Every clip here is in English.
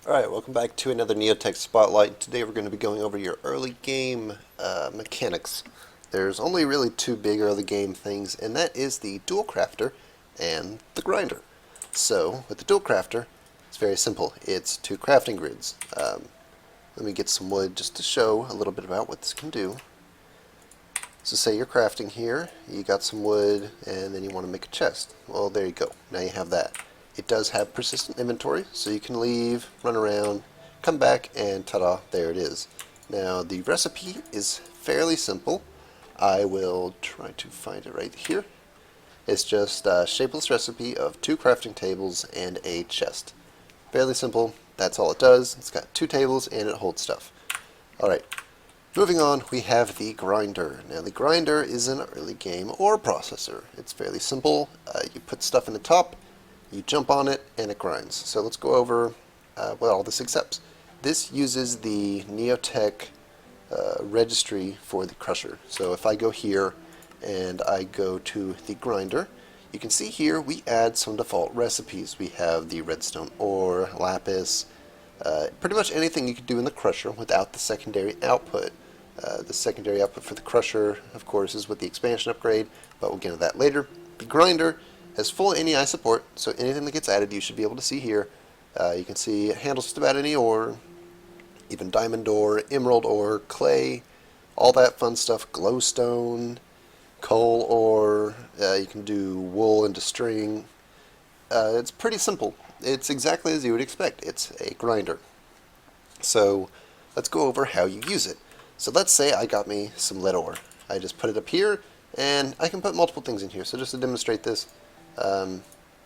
Alright, welcome back to another Neotech Spotlight. Today we're going to be going over your early game mechanics. There's only really two big early game things, and that is the dual crafter and the grinder. So, with the dual crafter, it's very simple. It's two crafting grids. Let me get some wood just to show a little bit about what this can do. So say you're crafting here, you got some wood, and then you want to make a chest. Well, there you go. Now you have that. It does have persistent inventory, so you can leave, run around, come back, and ta-da, there it is. Now, the recipe is fairly simple. I will try to find it right here. It's just a shapeless recipe of two crafting tables and a chest. Fairly simple. That's all it does. It's got two tables, and it holds stuff. Alright, moving on, we have the grinder. Now, the grinder is an early game ore processor. It's fairly simple. You put stuff in the top, you jump on it, and it grinds. So let's go over what all this accepts. This uses the Neotech registry for the crusher. So if I go here and I go to the grinder, you can see here we add some default recipes. We have the redstone ore, lapis, pretty much anything you could do in the crusher without the secondary output. The secondary output for the crusher, of course, is with the expansion upgrade, but we'll get into that later. The grinder has full NEI support, so anything that gets added you should be able to see here. You can see it handles just about any ore, even diamond ore, emerald ore, clay, all that fun stuff, glowstone, coal ore, you can do wool into string. It's pretty simple. It's exactly as you would expect. It's a grinder. So let's go over how you use it. So let's say I got me some lead ore. I just put it up here, and I can put multiple things in here. So just to demonstrate this, I'm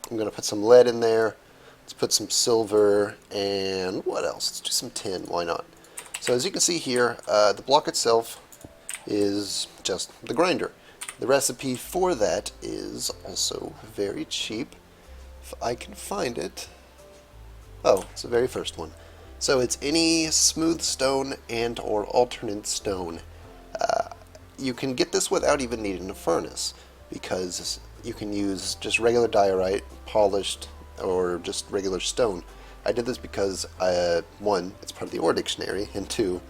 going to put some lead in there. Let's put some silver, and what else? Let's do some tin. Why not? So as you can see here, the block itself is just the grinder. The recipe for that is also very cheap. If I can find it. Oh, it's the very first one. So it's any smooth stone and or alternate stone. You can get this without even needing a furnace, because you can use just regular diorite, polished, or just regular stone. I did this because, one, it's part of the ore dictionary, and two,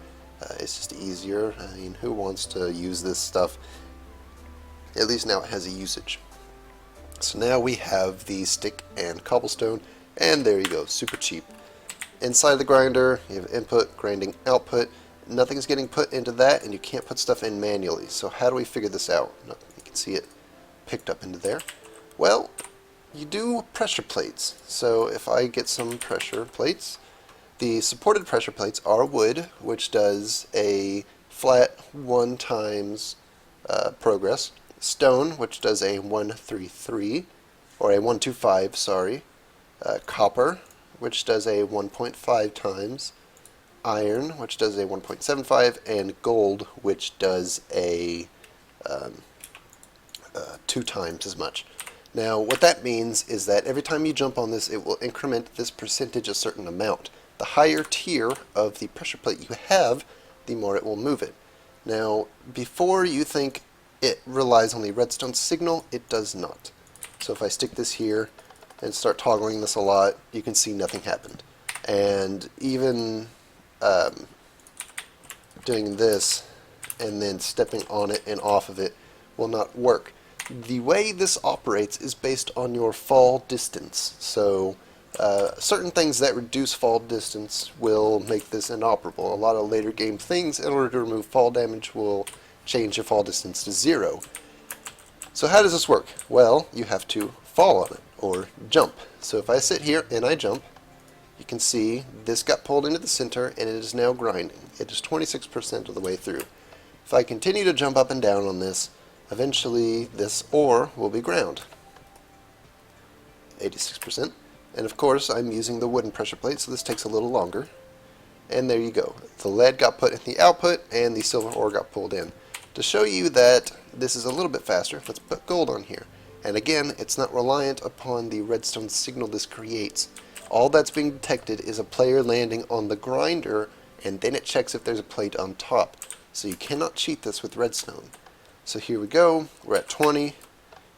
it's just easier. I mean, who wants to use this stuff? At least now it has a usage. So now we have the stick and cobblestone, and there you go, super cheap. Inside the grinder, you have input, grinding, output. Nothing's getting put into that, and you can't put stuff in manually. So how do we figure this out? You can see it picked up into there. Well, you do pressure plates. So if I get some pressure plates, the supported pressure plates are wood, which does a flat 1 times progress. Stone, which does a 133, or a 125, sorry. Copper, which does a 1.5 times. Iron, which does a 1.75, and gold, which does a 2 times as much. Now, what that means is that every time you jump on this, it will increment this percentage a certain amount. The higher tier of the pressure plate you have, the more it will move it. Now, before you think it relies on the redstone signal, it does not. So if I stick this here and start toggling this a lot, you can see nothing happened. And even doing this and then stepping on it and off of it will not work. The way this operates is based on your fall distance. So certain things that reduce fall distance will make this inoperable. A lot of later game things, in order to remove fall damage, will change your fall distance to 0. So how does this work? Well, you have to fall on it, or jump. So if I sit here and I jump, you can see this got pulled into the center, and it is now grinding. It is 26% of the way through. If I continue to jump up and down on this, eventually this ore will be ground. 86%. And of course, I'm using the wooden pressure plate, so this takes a little longer. And there you go. The lead got put in the output, and the silver ore got pulled in. To show you that this is a little bit faster, let's put gold on here. And again, it's not reliant upon the redstone signal this creates. All that's being detected is a player landing on the grinder, and then it checks if there's a plate on top. So you cannot cheat this with redstone. So here we go, we're at 20.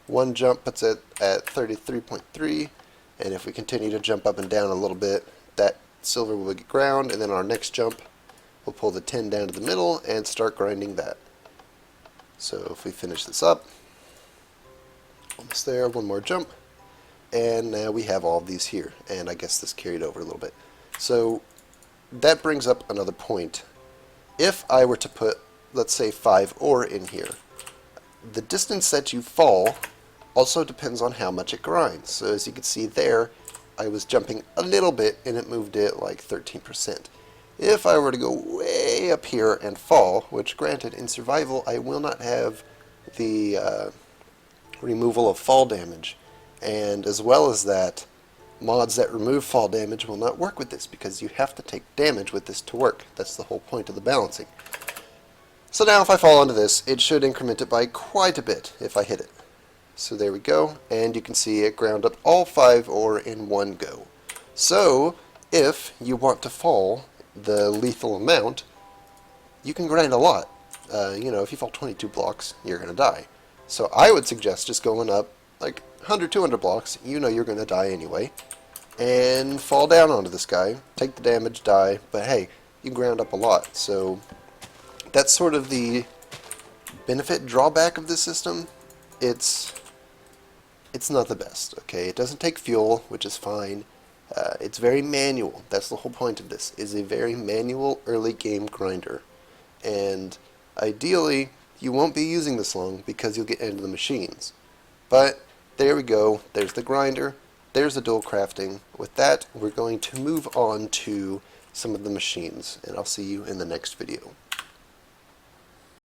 One jump puts it at 33.3, and if we continue to jump up and down a little bit, that silver will get ground, and then our next jump, we'll pull the tin down to the middle and start grinding that. So if we finish this up, almost there, one more jump, and now we have all of these here, and I guess this carried over a little bit. So that brings up another point. If I were to put, let's say, 5 ore in here, the distance that you fall also depends on how much it grinds. So as you can see there, I was jumping a little bit and it moved it like 13%. If I were to go way up here and fall, which granted in survival I will not have the removal of fall damage, and as well as that, mods that remove fall damage will not work with this because you have to take damage with this to work. That's the whole point of the balancing. So now if I fall onto this, it should increment it by quite a bit if I hit it. So there we go, and you can see it ground up all 5 ore in one go. So if you want to fall the lethal amount, you can grind a lot. If you fall 22 blocks, you're going to die. So I would suggest just going up like 100, 200 blocks, you're going to die anyway, and fall down onto this guy, take the damage, die, but hey, you ground up a lot. So that's sort of the benefit drawback of this system. It's not the best, okay? It doesn't take fuel, which is fine. It's very manual. That's the whole point of this, is a very manual early game grinder. And ideally, you won't be using this long because you'll get into the machines. But there we go. There's the grinder. There's the dual crafting. With that, we're going to move on to some of the machines, and I'll see you in the next video.